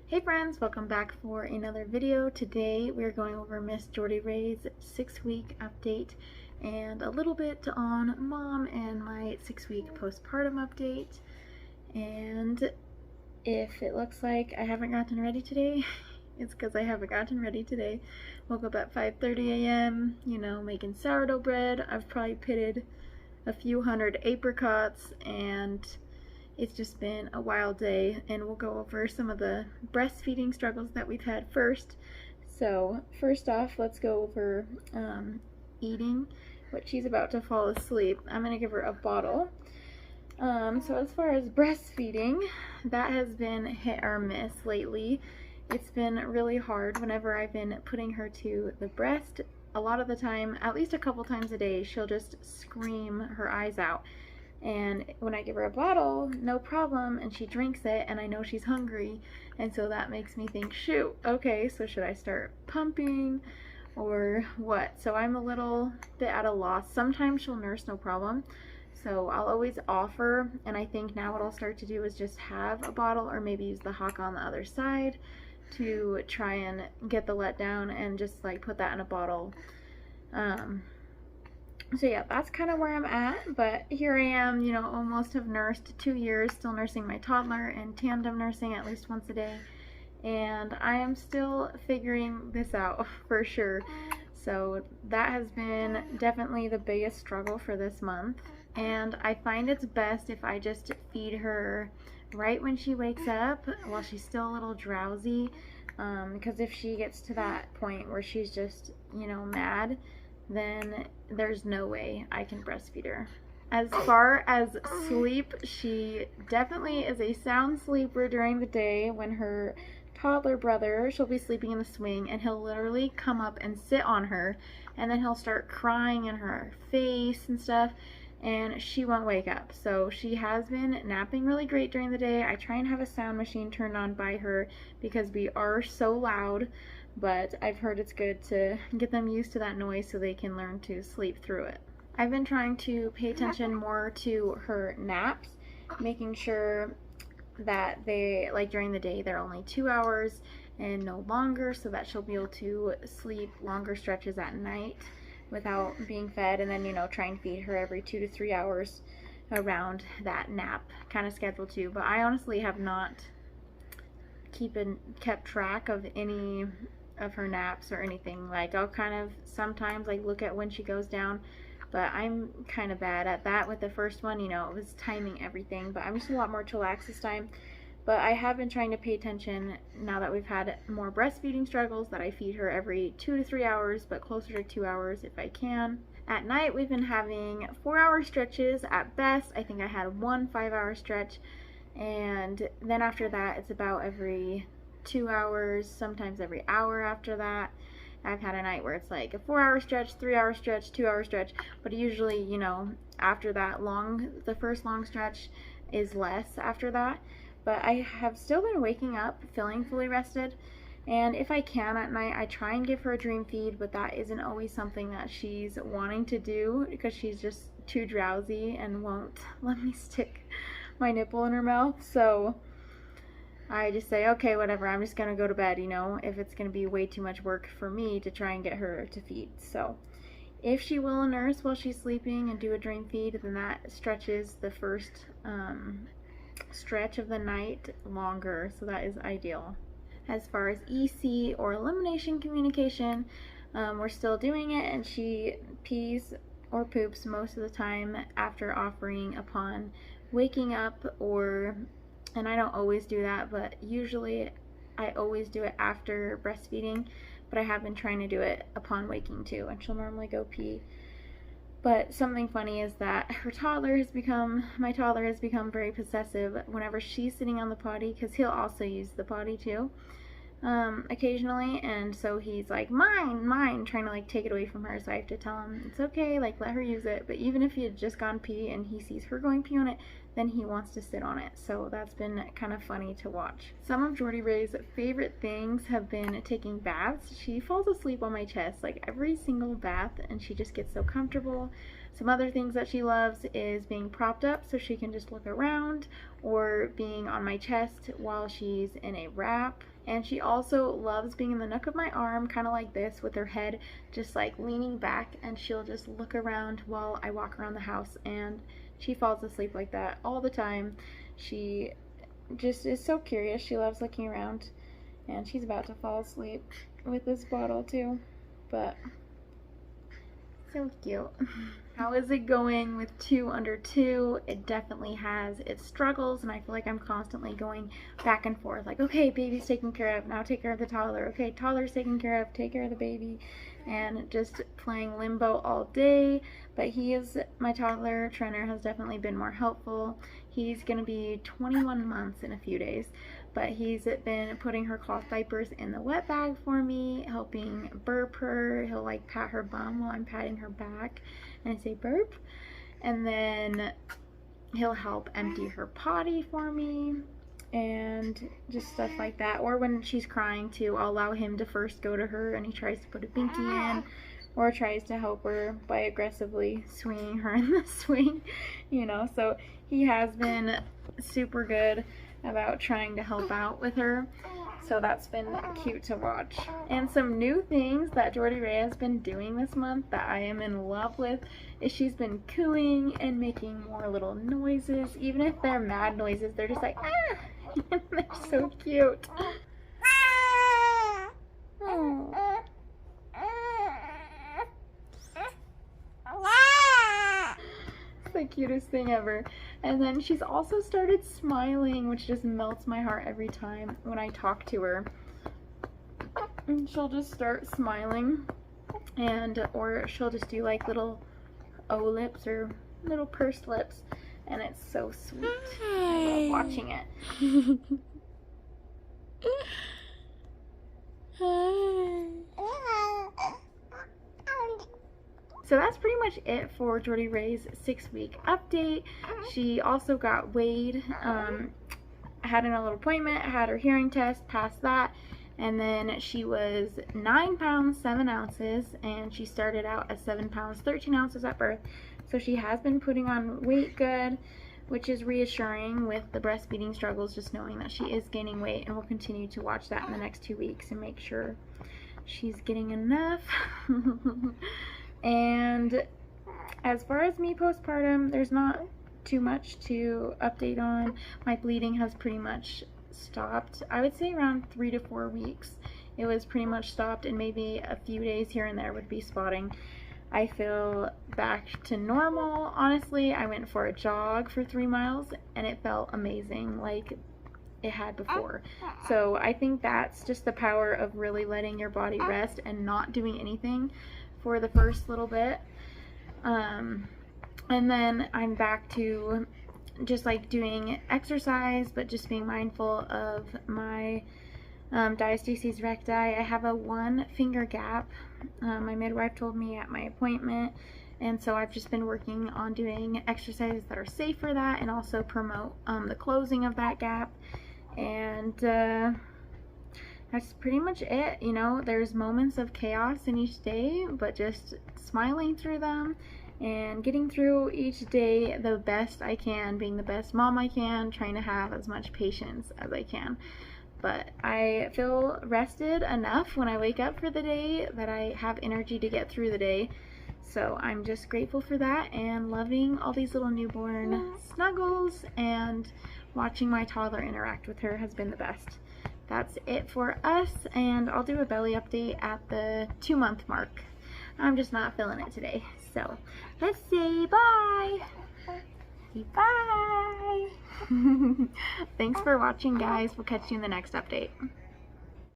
Hey friends, welcome back for another video. Today we're going over Miss Jordy Ray's 6-week update and a little bit on mom and my 6-week postpartum update. And if it looks like I haven't gotten ready today, it's because I haven't gotten ready today. Woke up at 5:30 a.m., making sourdough bread. I've probably pitted a few hundred apricots, and it's just been a wild day, and we'll go over some of the breastfeeding struggles that we've had first. So first off, let's go over eating. What she's about to fall asleep. I'm going to give her a bottle. So as far as breastfeeding, that has been hit or miss lately. It's been really hard whenever I've been putting her to the breast. A lot of the time, at least a couple times a day, she'll just scream her eyes out. And when I give her a bottle, no problem, and she drinks it, and I know she's hungry, and so that makes me think, shoot, okay, so should I start pumping or what? So I'm a little bit at a loss. Sometimes she'll nurse no problem, so I'll always offer, and I think now what I'll start to do is just have a bottle or maybe use the hock on the other side to try and get the letdown and just like put that in a bottle. So yeah, that's kind of where I'm at, but here I am, almost have nursed 2 years, still nursing my toddler and tandem nursing at least once a day, and I am still figuring this out for sure. So that has been definitely the biggest struggle for this month, and I find it's best if I just feed her right when she wakes up while she's still a little drowsy, because if she gets to that point where she's just, mad, then there's no way I can breastfeed her. As far as sleep, she definitely is a sound sleeper during the day. When her toddler brother, she'll be sleeping in the swing, and he'll literally come up and sit on her, and then he'll start crying in her face and stuff, and she won't wake up. So she has been napping really great during the day. I try and have a sound machine turned on by her because we are so loud, but I've heard it's good to get them used to that noise so they can learn to sleep through it. I've been trying to pay attention more to her naps, making sure that they, like during the day, they're only 2 hours and no longer, so that she'll be able to sleep longer stretches at night without being fed, and then try and feed her every 2 to 3 hours around that nap kind of schedule too. But I honestly have not kept track of any of her naps or anything. Like I'll kind of sometimes like look at when she goes down, but I'm kind of bad at that. With the first one, it was timing everything, but I'm just a lot more chillaxed this time. But I have been trying to pay attention now that we've had more breastfeeding struggles, that I feed her every 2 to 3 hours, but closer to 2 hours if I can. At night, we've been having 4-hour stretches at best. I think I had one 5-hour stretch, and then after that, it's about every 2 hours, sometimes every hour after that. I've had a night where it's like a 4-hour stretch, 3-hour stretch, 2-hour stretch, but usually, after that the first long stretch is less after that. But I have still been waking up feeling fully rested, and if I can at night, I try and give her a dream feed, but that isn't always something that she's wanting to do because she's just too drowsy and won't let me stick my nipple in her mouth. So I just say, okay, whatever, I'm just gonna go to bed, if it's gonna be way too much work for me to try and get her to feed. So if she will nurse while she's sleeping and do a dream feed, then that stretches the first stretch of the night longer, so that is ideal. As far as EC or elimination communication, we're still doing it, and she pees or poops most of the time after offering upon waking up, and I don't always do that, but usually I always do it after breastfeeding, but I have been trying to do it upon waking too, and she'll normally go pee. But something funny is that my toddler has become very possessive whenever she's sitting on the potty, because he'll also use the potty too occasionally, and so he's like, mine, trying to like take it away from her. So I have to tell him it's okay, like let her use it. But even if he had just gone pee and he sees her going pee on it, then he wants to sit on it. So that's been kind of funny to watch. Some of Jordy Ray's favorite things have been taking baths. She falls asleep on my chest like every single bath, and she just gets so comfortable. Some other things that she loves is being propped up so she can just look around, or being on my chest while she's in a wrap. And she also loves being in the nook of my arm, kind of like this, with her head just like leaning back, and she'll just look around while I walk around the house, and she falls asleep like that all the time. She just is so curious. She loves looking around, and she's about to fall asleep with this bottle too, but so cute. How is it going with 2 under 2? It definitely has its struggles, and I feel like I'm constantly going back and forth, like, okay, baby's taken care of, now take care of the toddler, okay, toddler's taken care of, take care of the baby, and just playing limbo all day. But my toddler trainer has definitely been more helpful. He's gonna be 21 months in a few days, but he's been putting her cloth diapers in the wet bag for me, helping burp her. He'll like pat her bum while I'm patting her back, and I say burp, and then he'll help empty her potty for me, and just stuff like that. Or when she's crying too, I'll allow him to first go to her, and he tries to put a binky in, or tries to help her by aggressively swinging her in the swing, you know. So he has been super good about trying to help out with her, so that's been cute to watch. And some new things that Jordy Ray has been doing this month that I am in love with is she's been cooing and making more little noises. Even if they're mad noises, they're just like, ah! They're so cute. Oh. It's the cutest thing ever. And then she's also started smiling, which just melts my heart every time when I talk to her. And she'll just start smiling, or she'll just do like little O lips or little pursed lips, and it's so sweet. I love watching it. So that's pretty much it for Jordy Ray's 6-week update. She also got weighed, had an little appointment, had her hearing test, passed that, and then she was 9 pounds 7 ounces, and she started out at 7 pounds 13 ounces at birth. So she has been putting on weight good, which is reassuring with the breastfeeding struggles, just knowing that she is gaining weight, and we'll continue to watch that in the next 2 weeks and make sure she's getting enough. And as far as me postpartum, there's not too much to update on. My bleeding has pretty much stopped. I would say around 3 to 4 weeks it was pretty much stopped, and maybe a few days here and there would be spotting. I feel back to normal. Honestly, I went for a jog for 3 miles and it felt amazing, like it had before. So I think that's just the power of really letting your body rest and not doing anything for the first little bit. And then I'm back to just like doing exercise, but just being mindful of my diastasis recti. I have a 1 finger gap. My midwife told me at my appointment, and so I've just been working on doing exercises that are safe for that, and also promote the closing of that gap. And that's pretty much it. You know, there's moments of chaos in each day, but just smiling through them and getting through each day the best I can, being the best mom I can, trying to have as much patience as I can. But I feel rested enough when I wake up for the day that I have energy to get through the day. So I'm just grateful for that, and loving all these little newborn snuggles, and watching my toddler interact with her has been the best. That's it for us, and I'll do a belly update at the 2-month mark. I'm just not feeling it today. So let's say bye. Say bye. Thanks for watching, guys. We'll catch you in the next update.